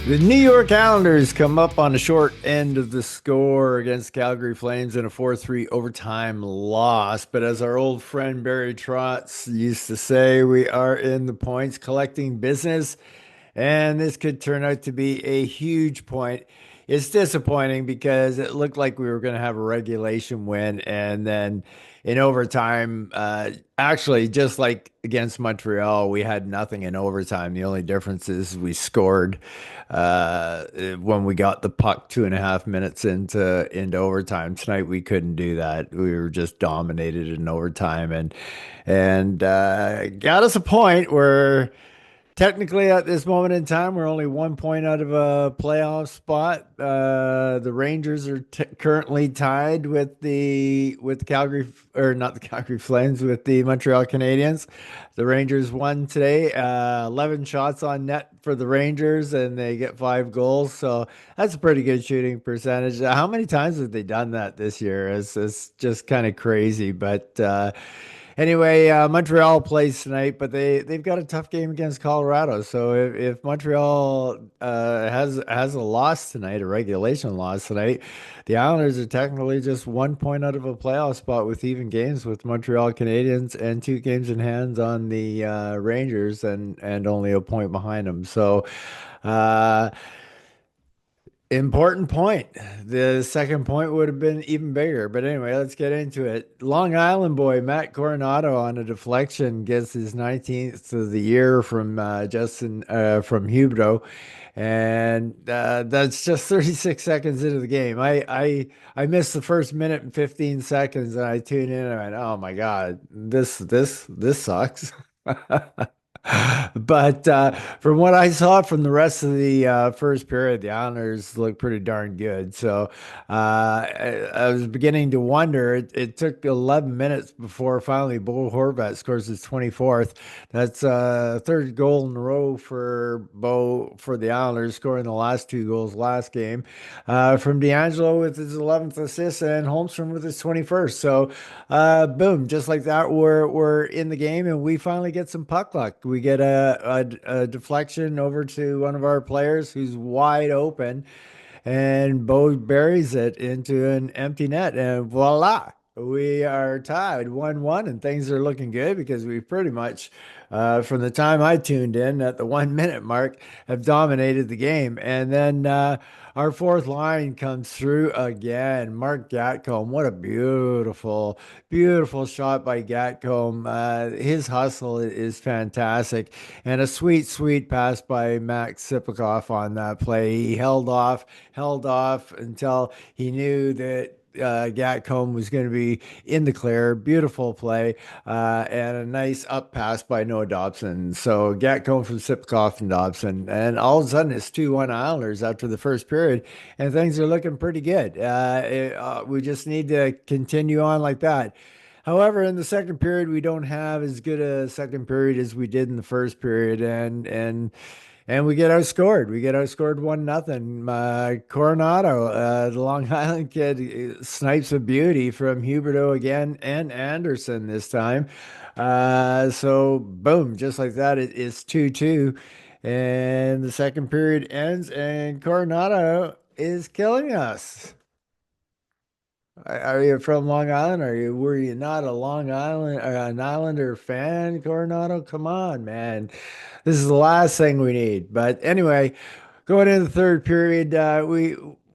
The New York Islanders come up on the short end of the score against Calgary Flames in a 4-3 overtime loss. But as our old friend Barry Trotz used to say, we are in the points collecting business, and this could turn out to be a huge point. It's disappointing because it looked like we were going to have a regulation win, and then in overtime, actually, just like against Montreal, we had nothing in overtime. The only difference is we scored when we got the puck 2.5 minutes into overtime. Tonight we couldn't do that. We were just dominated in overtime, and got us a point where. Technically, at this moment in time, we're only 1 point out of a playoff spot. The Rangers are t currently tied with Calgary, or not the Calgary Flames, with the Montreal Canadiens. The Rangers won today, 11 shots on net for the Rangers, and they get 5 goals. So that's a pretty good shooting percentage. How many times have they done that this year? It's just kind of crazy, but. Anyway, Montreal plays tonight, but they've got a tough game against Colorado. So if Montreal has a loss tonight, a regulation loss tonight, the Islanders are technically just 1 point out of a playoff spot with even games with Montreal Canadiens and 2 games in hands on the Rangers and only a point behind them. So. Uh, Important point. The second point would have been even bigger. But anyway, let's get into it. Long Island boy Matt Coronado on a deflection gets his 19th of the year from Justin from Huberdeau. And that's just 36 seconds into the game. I missed the first minute and 15 seconds and I tuned in and I went, oh my God, this sucks. But from what I saw from the rest of the first period, the Islanders looked pretty darn good. So I was beginning to wonder. It took 11 minutes before finally Bo Horvat scores his 24th. That's third goal in a row for Bo for the Islanders, scoring the last 2 goals last game. From D'Angelo with his 11th assist and Holmstrom with his 21st. So boom, just like that, we're in the game and we finally get some puck luck. We get a deflection over to one of our players who's wide open, and Bo buries it into an empty net, and voila, we are tied 1-1, and things are looking good because we pretty much, from the time I tuned in at the 1 minute mark, have dominated the game. And then our fourth line comes through again. Mark Gatcomb, what a beautiful, beautiful shot by Gatcomb. His hustle is fantastic. And a sweet, sweet pass by Max Sipikoff on that play. He held off until he knew that Gatcomb was going to be in the clear. Beautiful play and a nice up pass by Noah Dobson. So Gatcomb from Sipkoff and Dobson. And all of a sudden it's 2-1 Islanders after the first period, and things are looking pretty good. We just need to continue on like that. However, in the second period, we don't have as good a second period as we did in the first period, and we get outscored. We get outscored 1-0. Coronado, the Long Island kid, snipes a beauty from Huberdeau again and Anderson this time. So boom, just like that, it's 2-2. And the second period ends, and Coronado is killing us. Are you from Long Island? Were you not a Long Island or an Islander fan, Coronado? Come on, man. This is the last thing we need. But anyway, going into the third period,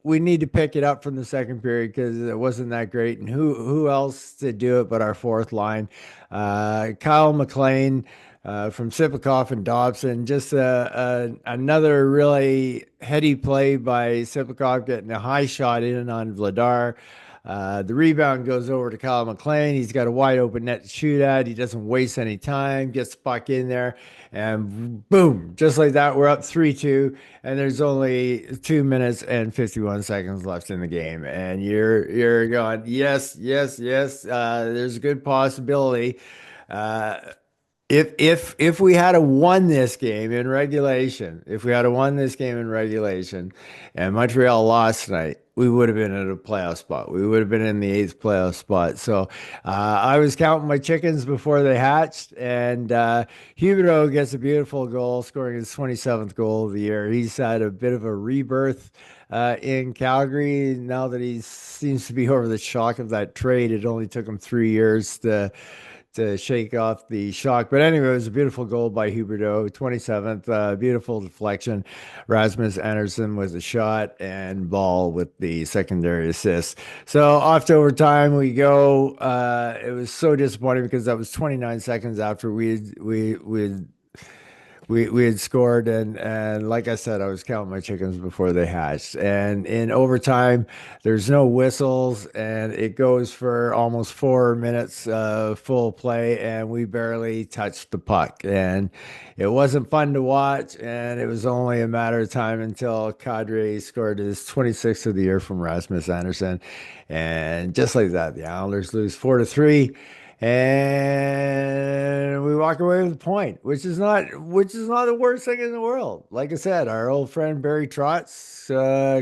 we need to pick it up from the second period because it wasn't that great. And who else to do it but our fourth line? Kyle McLean from Sipikoff and Dobson. Just another really heady play by Sipikoff, getting a high shot in on Vladar. The rebound goes over to Kyle McLean. He's got a wide open net to shoot at. He doesn't waste any time, gets the puck in there, and boom, just like that, we're up 3-2, and there's only 2 minutes and 51 seconds left in the game. And you're going, yes, yes, yes. There's a good possibility. Uh, If we had a won this game in regulation, if we had a won this game in regulation, and Montreal lost tonight, we would have been in a playoff spot. We would have been in the eighth playoff spot. So I was counting my chickens before they hatched, and Huberdeau gets a beautiful goal, scoring his 27th goal of the year. He's had a bit of a rebirth in Calgary now that he seems to be over the shock of that trade. It only took him 3 years to shake off the shock. But anyway, it was a beautiful goal by Huberdeau, 27th, beautiful deflection. Rasmus Anderson was a shot and Ball with the secondary assist. So off to overtime we go. It was so disappointing because that was 29 seconds after we had scored, and like I said, I was counting my chickens before they hatched. And in overtime, there's no whistles, and it goes for almost 4 minutes full play, and we barely touched the puck. And it wasn't fun to watch, and it was only a matter of time until Kadri scored his 26th of the year from Rasmus Anderson. And just like that, the Islanders lose 4-3. And we walk away with a point, which is not the worst thing in the world. Like I said, our old friend Barry Trotz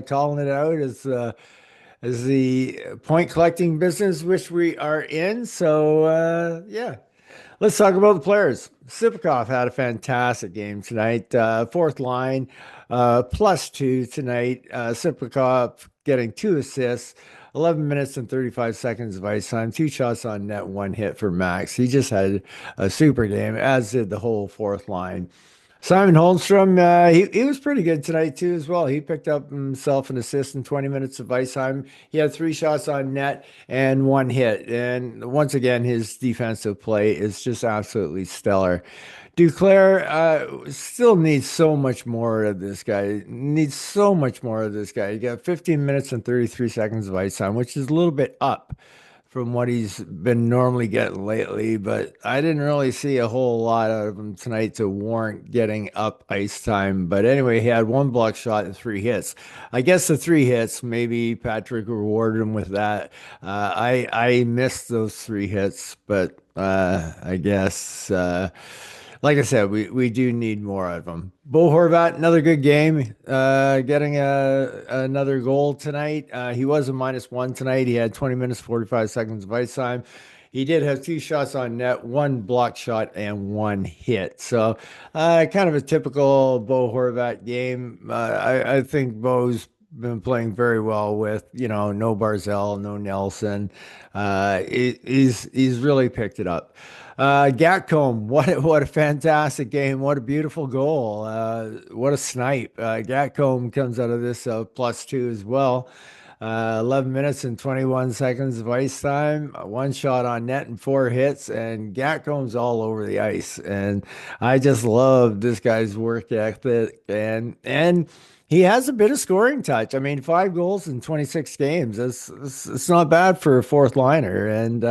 calling it out as the point collecting business which we are in. So yeah, let's talk about the players. Sipakov had a fantastic game tonight. Fourth line, +2 tonight. Sipakov getting 2 assists, 11 minutes and 35 seconds of ice time, 2 shots on net, 1 hit for Max. He just had a super game, as did the whole fourth line. Simon Holmstrom, he was pretty good tonight too as well. He picked up himself an assist in 20 minutes of ice time. He had 3 shots on net and 1 hit. And once again, his defensive play is just absolutely stellar. Duclair still needs so much more of this guy. Needs so much more of this guy. He got 15 minutes and 33 seconds of ice time, which is a little bit up from what he's been normally getting lately, but I didn't really see a whole lot out of him tonight to warrant getting up ice time. But anyway, he had one block shot and 3 hits. I guess the 3 hits, maybe Patrick rewarded him with that. I missed those 3 hits, but I guess like I said, we do need more of them. Bo Horvat, another good game, getting another goal tonight. He was a -1 tonight. He had 20 minutes, 45 seconds of ice time. He did have 2 shots on net, one block shot, and 1 hit. So, kind of a typical Bo Horvat game. I think Bo's been playing very well with, no Barzell, no Nelson. He's really picked it up. Gatcombe, what a fantastic game! What a beautiful goal! What a snipe! Gatcombe comes out of this +2 as well. 11 minutes and 21 seconds of ice time, 1 shot on net and 4 hits, and Gatcomb's all over the ice. And I just love this guy's work ethic, and he has a bit of scoring touch. I mean, 5 goals in 26 games. It's not bad for a fourth liner. And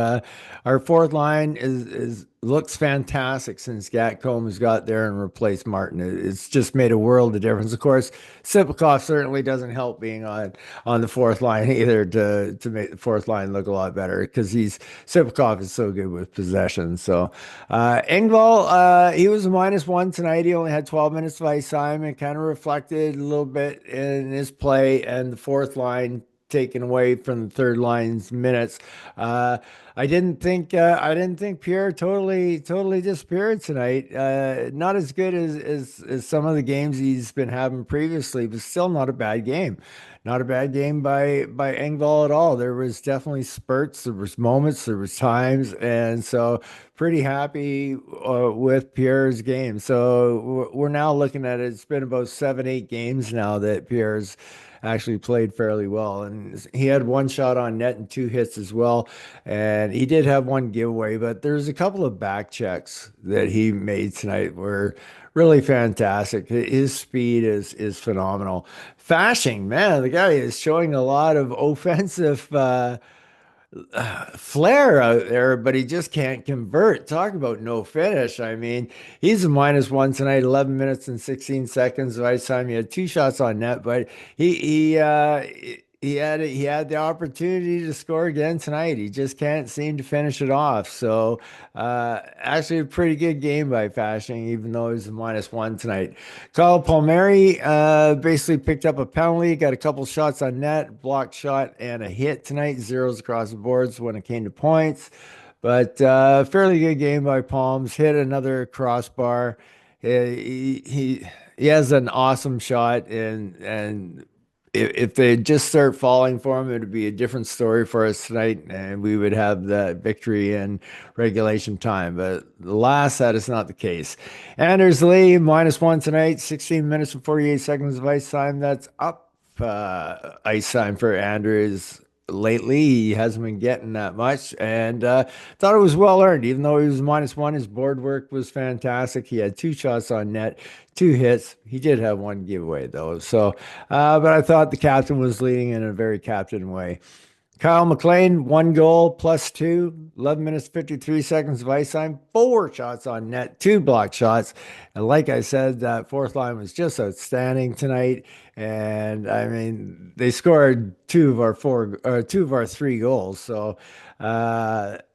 our fourth line is looks fantastic since Gatcombe has got there and replaced Martin. It's just made a world of difference. Of course, Sipakov certainly doesn't help being on the fourth line either to make the fourth line look a lot better because he's Sipakov is so good with possession. So Engvall, he was a -1 tonight. He only had 12 minutes of ice time. It kind of reflected a little bit in his play, and the fourth line taken away from the third line's minutes. I didn't think Pierre totally disappeared tonight. Not as good as some of the games he's been having previously, but still not a bad game. Not a bad game by Engvall at all. There was definitely spurts, there was moments, there was times, and so pretty happy with Pierre's game. So we're now looking at it. It's been about 7, 8 games now that Pierre's actually played fairly well. And he had 1 shot on net and 2 hits as well. And he did have one giveaway, but there's a couple of back checks that he made tonight were really fantastic. His speed is phenomenal. Fashing, man, the guy is showing a lot of offensive flair out there, but he just can't convert. Talk about no finish. I mean, he's a -1 tonight, 11 minutes and 16 seconds of ice time. He had 2 shots on net, but he he had the opportunity to score again tonight. He just can't seem to finish it off. So actually a pretty good game by Fasching, even though he was a -1 tonight. Kyle Palmieri basically picked up a penalty, got a couple shots on net, blocked shot, and a hit tonight. Zeros across the boards when it came to points. But fairly good game by Palms. Hit another crossbar. He has an awesome shot, and if they just start falling for him, it would be a different story for us tonight, and we would have the victory in regulation time. But alas, that is not the case. Anders Lee -1 tonight, 16 minutes and 48 seconds of ice time. That's up ice time for Anders lately. He hasn't been getting that much, and thought it was well earned. Even though he was -1, his board work was fantastic. He had two shots on net, two hits. He did have one giveaway though. So, but I thought the captain was leading in a very captain way. Kyle McLean, one goal plus two, 11 minutes, 53 seconds of ice time, four shots on net, two block shots. And like I said, that fourth line was just outstanding tonight. And I mean, they scored two of our three goals. So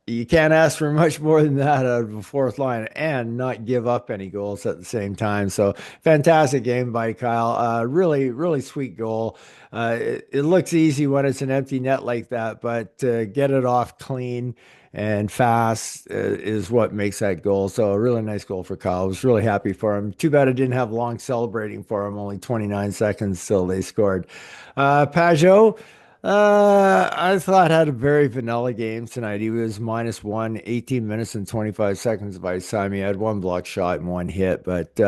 you can't ask for much more than that out of a fourth line and not give up any goals at the same time. So fantastic game by Kyle. Really, really sweet goal. It looks easy when it's an empty net like that, but get it off clean and fast is what makes that goal. So a really nice goal for Kyle. I was really happy for him. Too bad I didn't have long celebrating for him. Only 29 seconds till they scored. Pajot. I thought had a very vanilla game tonight. He was -1, 18 minutes and 25 seconds of ice time. He had one block shot and one hit, but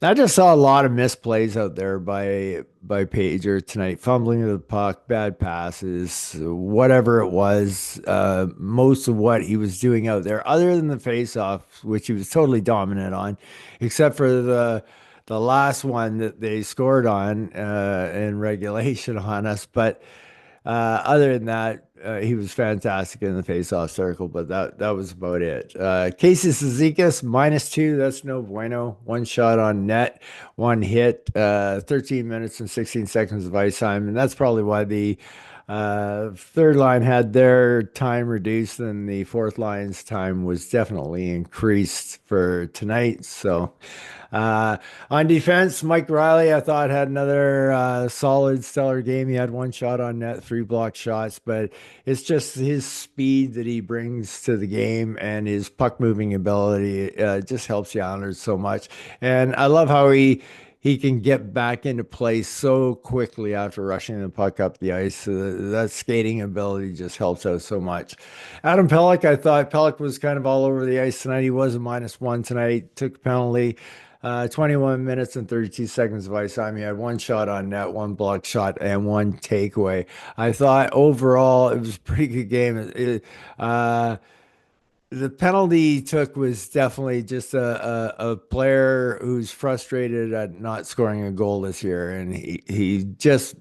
I just saw a lot of misplays out there by Pager tonight. Fumbling of the puck, bad passes, whatever it was. Most of what he was doing out there, other than the face-off, which he was totally dominant on, except for the last one that they scored on in regulation on us. But other than that, he was fantastic in the face-off circle, but that was about it. Casey Cizikas -2, that's no bueno. One shot on net, one hit, 13 minutes and 16 seconds of ice time, and that's probably why the third line had their time reduced, and the fourth line's time was definitely increased for tonight. So, on defense, Mike Riley, I thought had another solid, stellar game. He had one shot on net, three block shots, but it's just his speed that he brings to the game and his puck moving ability just helps the Islanders so much. And I love how he can get back into play so quickly after rushing the puck up the ice. That skating ability just helps out so much. Adam Pelech, I thought Pelech was kind of all over the ice tonight. He was a -1 tonight, took a penalty. 21 minutes and 32 seconds of ice time. He had one shot on net, one block shot, and one takeaway. I thought overall it was a pretty good game. The penalty he took was definitely just a player who's frustrated at not scoring a goal this year, and he just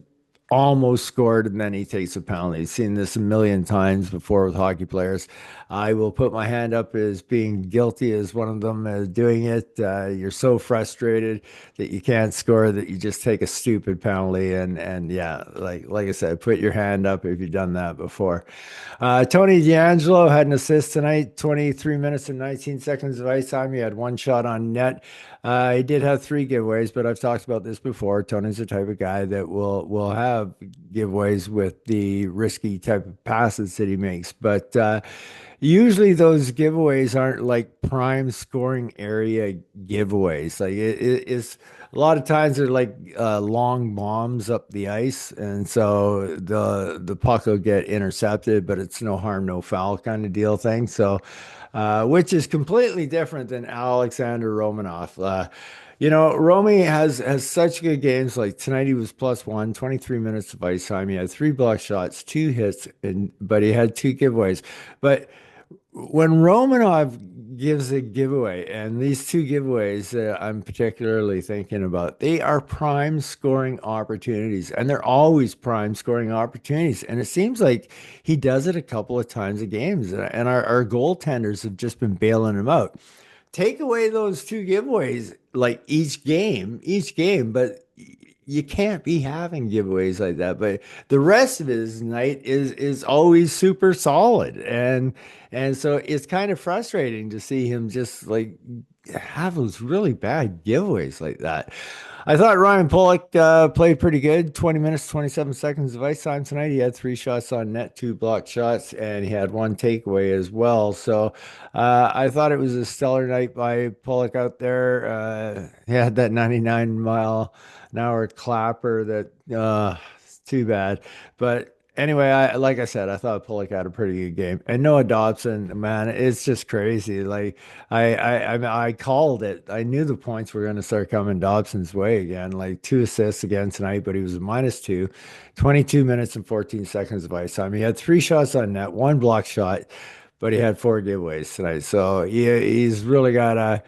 almost scored and then he takes a penalty. I've seen this a million times before with hockey players. I will put my hand up as being guilty as one of them as doing it. You're so frustrated that you can't score that you just take a stupid penalty and yeah, like I said, put your hand up if you've done that before. Tony D'Angelo had an assist tonight, 23 minutes and 19 seconds of ice time. He had one shot on net. He did have three giveaways, but I've talked about this before. Tony's the type of guy that will have giveaways with the risky type of passes that he makes. But usually those giveaways aren't like prime scoring area giveaways. Like it's a lot of times they're like long bombs up the ice, and so the puck will get intercepted, but it's no harm, no foul kind of deal thing. So which is completely different than Alexander Romanov. Romy has such good games. Like tonight, he was +1, 23 minutes of ice time. He had three block shots, two hits, but he had two giveaways. But when Romanov gives a giveaway, and these two giveaways that I'm particularly thinking about, they are prime scoring opportunities, and they're always prime scoring opportunities. And it seems like he does it a couple of times a games, and our goaltenders have just been bailing him out. Take away those two giveaways like each game, but you can't be having giveaways like that. But the rest of his night is always super solid, and so it's kind of frustrating to see him just like have those really bad giveaways like that. I thought Ryan Pollock played pretty good. 20 minutes, 27 seconds of ice time tonight. He had three shots on net, two blocked shots, and he had one takeaway as well. So I thought it was a stellar night by Pollock out there. He had that 99-mile-an-hour clapper that it's too bad. But anyway, like I said, I thought Pollock had a pretty good game. And Noah Dobson, man, it's just crazy. Like I called it. I knew the points were going to start coming Dobson's way again. Like two assists again tonight, but he was a -2, 22 minutes and 14 seconds of ice time. He had three shots on net, one block shot, but he had four giveaways tonight. So he's really got to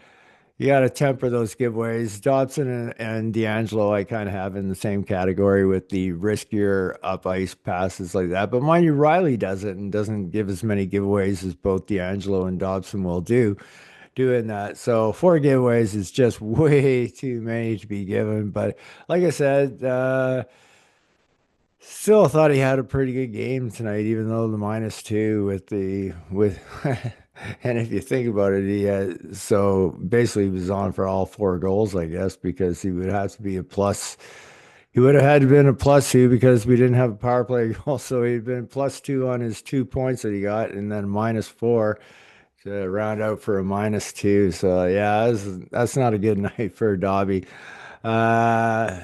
you got to temper those giveaways. Dobson and D'Angelo, I kind of have in the same category with the riskier up ice passes like that. But mind you, Riley does it and doesn't give as many giveaways as both D'Angelo and Dobson will do doing that. So four giveaways is just way too many to be given. But like I said, still thought he had a pretty good game tonight, even though the -2 with and if you think about it, he had so basically he was on for all four goals, I guess, because he would have to be a plus. He would have had to been a +2 because we didn't have a power play goal, so he'd been +2 on his 2 points that he got, and then -4 to round out for a -2. So yeah, that's not a good night for Dobby. Uh,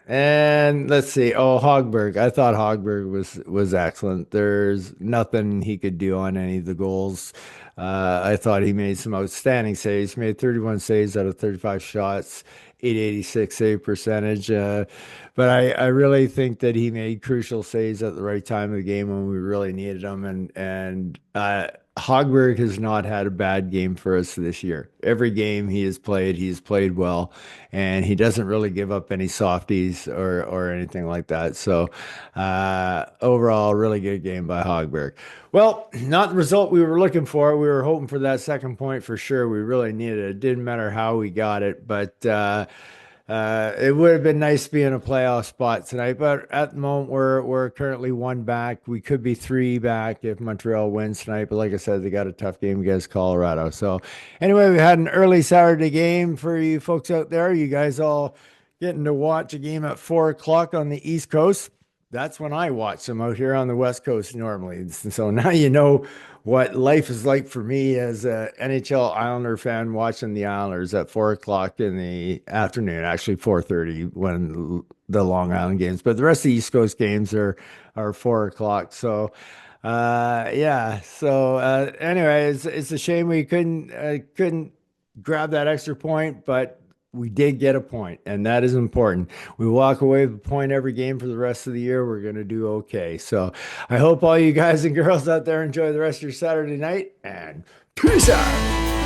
and let's see. Oh, Hogberg. I thought Hogberg was excellent. There's nothing he could do on any of the goals. I thought he made some outstanding saves. He made 31 saves out of 35 shots, 886 save percentage. But I really think that he made crucial saves at the right time of the game when we really needed them. And Hogberg has not had a bad game for us this year. Every game he's played well, and he doesn't really give up any softies or anything like that. So overall, really good game by Hogberg. Well, not the result we were looking for. We were hoping for that second point for sure. We really needed it. It didn't matter how we got it, but it would have been nice to be in a playoff spot tonight, but at the moment we're currently one back. We could be three back if Montreal wins tonight, but like I said, they got a tough game against Colorado. So anyway, we had an early Saturday game for you folks out there. You guys all getting to watch a game at 4 o'clock on the East Coast. That's when I watch them out here on the West Coast normally. So now you know what life is like for me as a NHL Islander fan watching the Islanders at 4 o'clock in the afternoon, actually 4:30 when the Long Island games, but the rest of the East Coast games are 4 o'clock. So yeah. So anyway, it's a shame we couldn't grab that extra point, but we did get a point, and that is important. We walk away with a point every game for the rest of the year. We're going to do okay. So I hope all you guys and girls out there enjoy the rest of your Saturday night, and peace out.